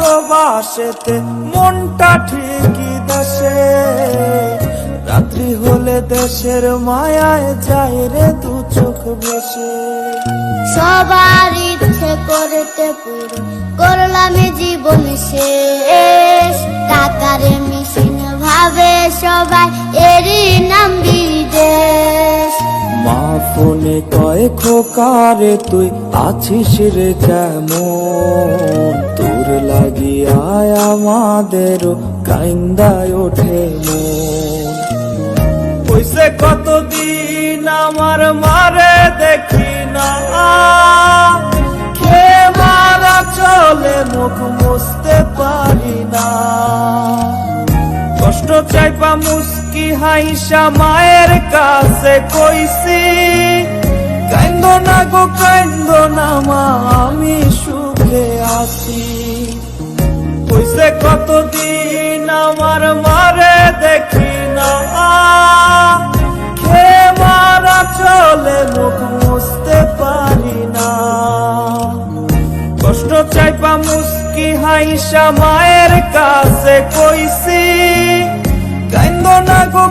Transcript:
ভালোবাসেতে মনটা ঠিকই দেশে, রাত্রি হলে দেশের মায়ায় যায় রে দু চোখ ভেসে। সবার ইচ্ছে করতে পুরো করলাম জীবন শেষ, টাকারে মেশিন ভাবে সবাই এরই নাম বিদেশ। মা ফোনে কয় খোকারে তুই আছিস রে কেমন, তোর লাগিয়া আমাদেরও কাইন্দায় ওঠে মন। কইছে কতদিন আমার মারে দেখি না, খে মারা চলে মুখ মুছতে পারি না। কষ্ট চাইপা মুস্কি হাইসা মায়ের কাছে কইছি, কাইন্দো না গো কাইন্দো না মা আমি সুখে আছি। কইছে কতদিন আমার মারে দেখি না, খে মারা চলে মুখ মুছতে পারি না। কষ্ট চাইপা মুস্কি হাইসা মায়ের কাছে কইছি, কাইন্দো না গো